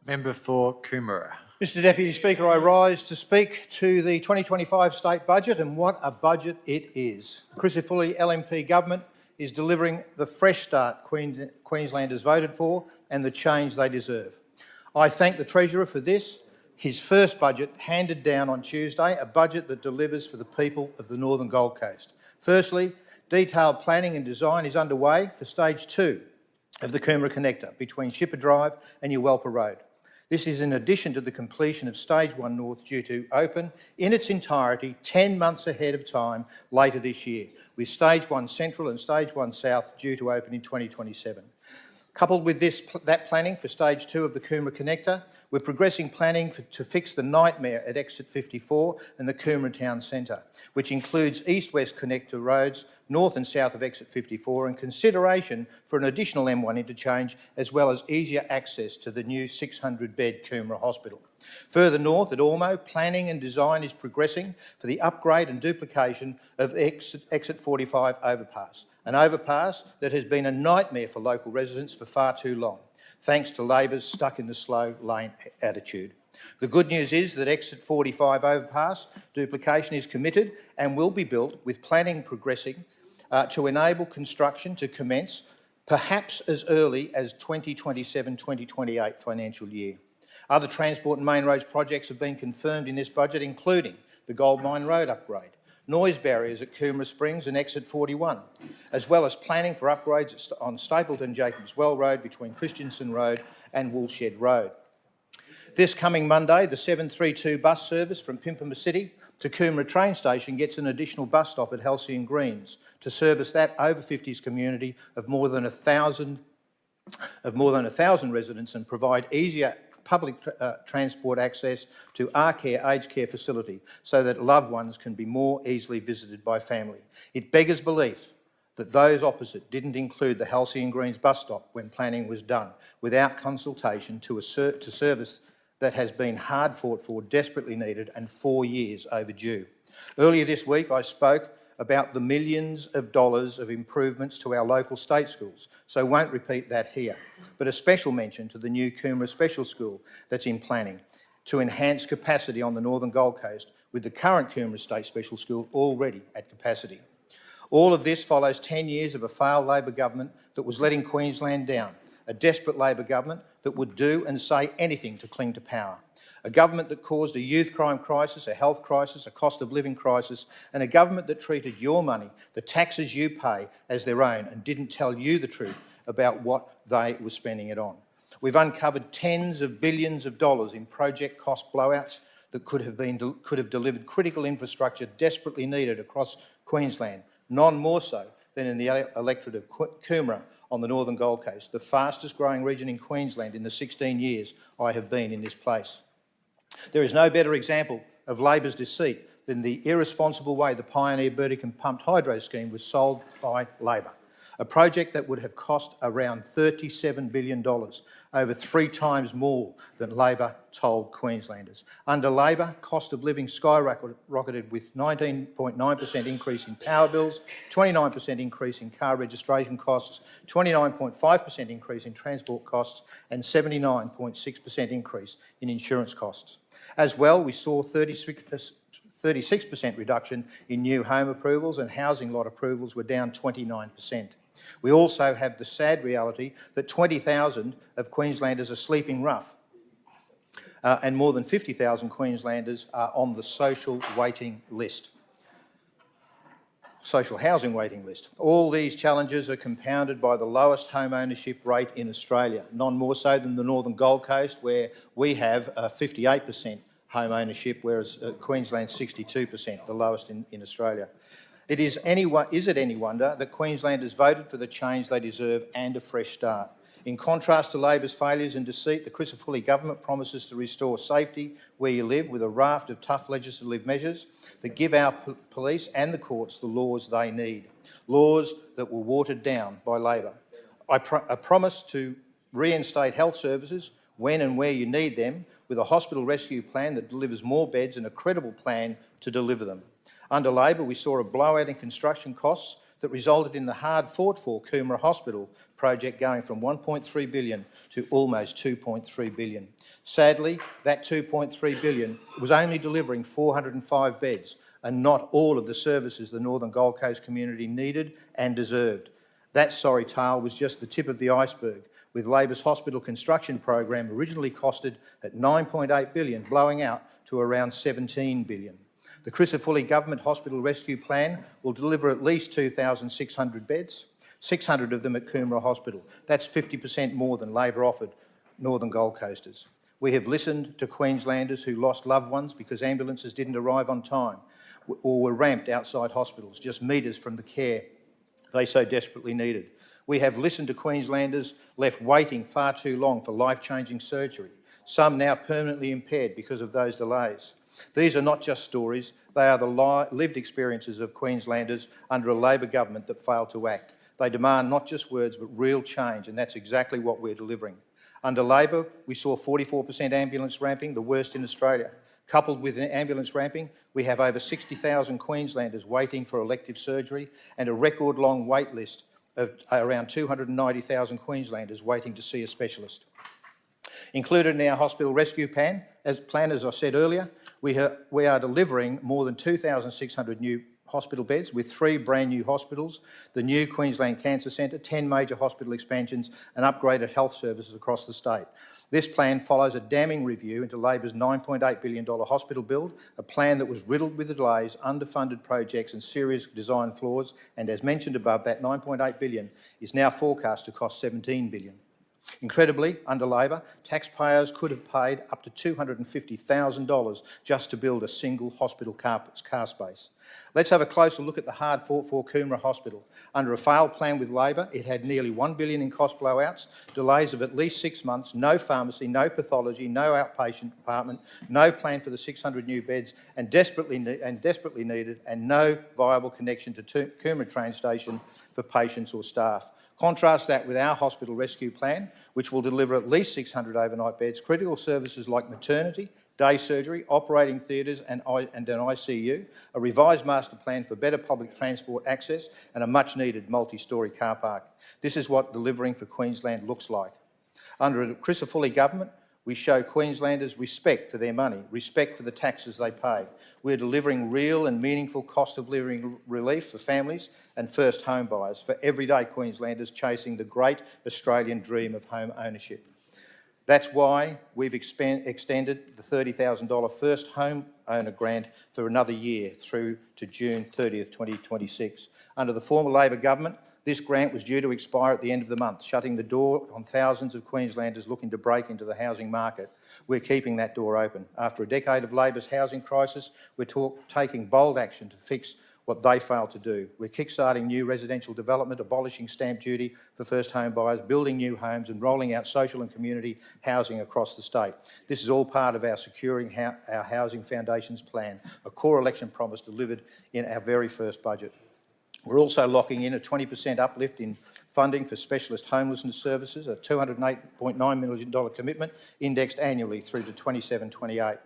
Member for Coomera. Mr Deputy Speaker, I rise to speak to the 2025 state budget, and what a budget it is. The Crisafulli LNP government is delivering the fresh start Queenslanders voted for and the change they deserve. I thank the Treasurer for this, his first budget handed down on Tuesday, a budget that delivers for the people of the Northern Gold Coast. Firstly, detailed planning and design is underway for Stage 2 of the Coomera Connector between Shipper Drive and Uwalpa Road. This is in addition to the completion of Stage 1 North, due to open in its entirety 10 months ahead of time later this year, with Stage 1 Central and Stage 1 South due to open in 2027. Coupled with that planning for Stage 2 of the Coomera Connector, we're progressing planning to fix the nightmare at Exit 54 and the Coomera Town Centre, which includes east-west connector roads north and south of Exit 54 and consideration for an additional M1 interchange, as well as easier access to the new 600-bed Coomera Hospital. Further north at Ormo, planning and design is progressing for the upgrade and duplication of Exit 45 overpass, an overpass that has been a nightmare for local residents for far too long, thanks to Labor's stuck in the slow lane attitude. The good news is that Exit 45 overpass duplication is committed and will be built, with planning progressing to enable construction to commence perhaps as early as 2027-2028 financial year. Other transport and main roads projects have been confirmed in this budget, including the Gold Mine Road upgrade, noise barriers at Coomera Springs and Exit 41, as well as planning for upgrades on Stapleton Jacobs Well Road between Christensen Road and Woolshed Road. This coming Monday, the 732 bus service from Pimpama City to Coomera train station gets an additional bus stop at Halcyon Greens to service that over 50s community of more than 1,000 residents and provide easier public transport access to our aged care facility so that loved ones can be more easily visited by family. It beggars belief that those opposite didn't include the Halcyon Greens bus stop when planning was done, without consultation to service that has been hard fought for, desperately needed and 4 years overdue. Earlier this week I spoke about the millions of dollars of improvements to our local state schools, so won't repeat that here, but a special mention to the new Coomera Special School that's in planning to enhance capacity on the Northern Gold Coast, with the current Coomera State Special School already at capacity. All of this follows 10 years of a failed Labor government that was letting Queensland down, a desperate Labor government that would do and say anything to cling to power. A government that caused a youth crime crisis, a health crisis, a cost of living crisis, and a government that treated your money, the taxes you pay, as their own and didn't tell you the truth about what they were spending it on. We've uncovered tens of billions of dollars in project cost blowouts that could have delivered critical infrastructure desperately needed across Queensland, none more so than in the electorate of Coomera on the Northern Gold Coast, the fastest growing region in Queensland in the 16 years I have been in this place. There is no better example of Labor's deceit than the irresponsible way the Pioneer Burdekin pumped hydro scheme was sold by Labor, a project that would have cost around $37 billion, over 3 times more than Labor told Queenslanders. Under Labor, cost of living skyrocketed with 19.9% increase in power bills, 29% increase in car registration costs, 29.5% increase in transport costs and 79.6% increase in insurance costs. As well, we saw 36% reduction in new home approvals, and housing lot approvals were down 29%. We also have the sad reality that 20,000 of Queenslanders are sleeping rough, and more than 50,000 Queenslanders are on the social housing waiting list. All these challenges are compounded by the lowest home ownership rate in Australia, none more so than the Northern Gold Coast, where we have 58% home ownership, whereas Queensland's 62%, the lowest in Australia. Is it any wonder that Queenslanders voted for the change they deserve and a fresh start? In contrast to Labor's failures and deceit, the Crisafulli government promises to restore safety where you live with a raft of tough legislative measures that give our police and the courts the laws they need, laws that were watered down by Labor. A promise to reinstate health services when and where you need them, with a hospital rescue plan that delivers more beds and a credible plan to deliver them. Under Labor, we saw a blowout in construction costs that resulted in the hard-fought-for Coomera Hospital project going from $1.3 billion to almost $2.3 billion. Sadly, that $2.3 billion was only delivering 405 beds and not all of the services the Northern Gold Coast community needed and deserved. That sorry tale was just the tip of the iceberg, with Labor's hospital construction program originally costed at $9.8 billion, blowing out to around $17 billion. The Crisafulli Government Hospital Rescue Plan will deliver at least 2,600 beds, 600 of them at Coomera Hospital. That's 50% more than Labor offered Northern Gold Coasters. We have listened to Queenslanders who lost loved ones because ambulances didn't arrive on time or were ramped outside hospitals, just metres from the care they so desperately needed. We have listened to Queenslanders left waiting far too long for life-changing surgery, some now permanently impaired because of those delays. These are not just stories, they are the lived experiences of Queenslanders under a Labor government that failed to act. They demand not just words but real change, and that's exactly what we're delivering. Under Labor, we saw 44% ambulance ramping, the worst in Australia. Coupled with ambulance ramping, we have over 60,000 Queenslanders waiting for elective surgery and a record-long wait list of around 290,000 Queenslanders waiting to see a specialist. Included in our hospital rescue plan, as I said earlier, we are delivering more than 2,600 new hospital beds with 3 brand new hospitals, the new Queensland Cancer Centre, 10 major hospital expansions and upgraded health services across the state. This plan follows a damning review into Labor's $9.8 billion hospital build, a plan that was riddled with delays, underfunded projects and serious design flaws, and as mentioned above, that $9.8 billion is now forecast to cost $17 billion. Incredibly, under Labor, taxpayers could have paid up to $250,000 just to build a single hospital car space. Let's have a closer look at the hard-fought-for Coomera Hospital. Under a failed plan with Labor, it had nearly $1 billion in cost blowouts, delays of at least 6 months, no pharmacy, no pathology, no outpatient department, no plan for the 600 new beds, and desperately needed, and no viable connection to Coomera train station for patients or staff. Contrast that with our hospital rescue plan, which will deliver at least 600 overnight beds, critical services like maternity, day surgery, operating theatres and an ICU, a revised master plan for better public transport access and a much-needed multi-storey car park. This is what delivering for Queensland looks like. Under a Crisafulli government, we show Queenslanders respect for their money, respect for the taxes they pay. We're delivering real and meaningful cost of living relief for families and first home buyers, for everyday Queenslanders chasing the great Australian dream of home ownership. That's why we've extended the $30,000 first home owner grant for another year through to June 30th, 2026. Under the former Labor government, this grant was due to expire at the end of the month, shutting the door on thousands of Queenslanders looking to break into the housing market. We're keeping that door open. After a decade of Labor's housing crisis, we're taking bold action to fix what they failed to do. We're kickstarting new residential development, abolishing stamp duty for first home buyers, building new homes and rolling out social and community housing across the state. This is all part of our Securing Our Housing Foundations plan, a core election promise delivered in our very first budget. We're also locking in a 20% uplift in funding for specialist homelessness services, a $208.9 million commitment indexed annually through to 27-28.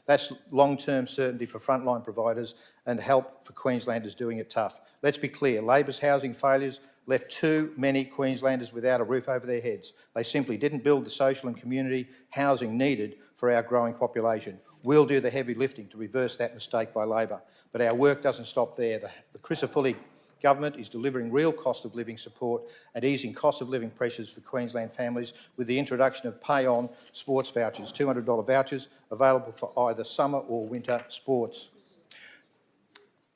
That's long-term certainty for frontline providers and help for Queenslanders doing it tough. Let's be clear, Labor's housing failures left too many Queenslanders without a roof over their heads. They simply didn't build the social and community housing needed for our growing population. We'll do the heavy lifting to reverse that mistake by Labor. But our work doesn't stop there. The Crisafulli government is delivering real cost of living support and easing cost of living pressures for Queensland families with the introduction of pay-on sports vouchers, $200 vouchers available for either summer or winter sports.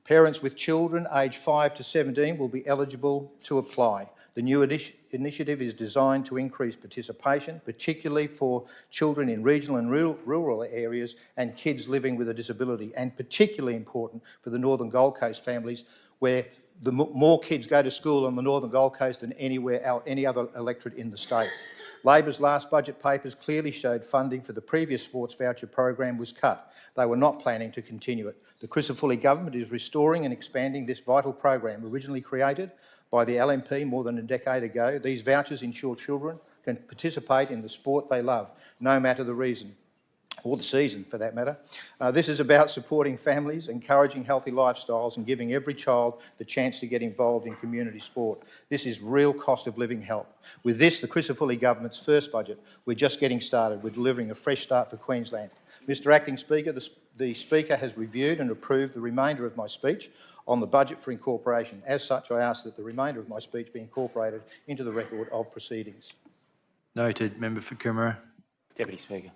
Parents with children aged 5 to 17 will be eligible to apply. The new initiative is designed to increase participation, particularly for children in regional and rural areas and kids living with a disability, and particularly important for the Northern Gold Coast families where the more kids go to school on the Northern Gold Coast than anywhere else, any other electorate in the state. Labor's last budget papers clearly showed funding for the previous sports voucher program was cut. They were not planning to continue it. The Crisafulli government is restoring and expanding this vital program originally created by the LNP more than a decade ago. These vouchers ensure children can participate in the sport they love, no matter the reason. or the season for that matter. This is about supporting families, encouraging healthy lifestyles and giving every child the chance to get involved in community sport. This is real cost of living help. With this, the Crisafulli government's first budget, we're just getting started. We're delivering a fresh start for Queensland. Mr Acting Speaker, the Speaker has reviewed and approved the remainder of my speech on the budget for incorporation. As such, I ask that the remainder of my speech be incorporated into the record of proceedings. Noted. Member for Coomera. Deputy Speaker.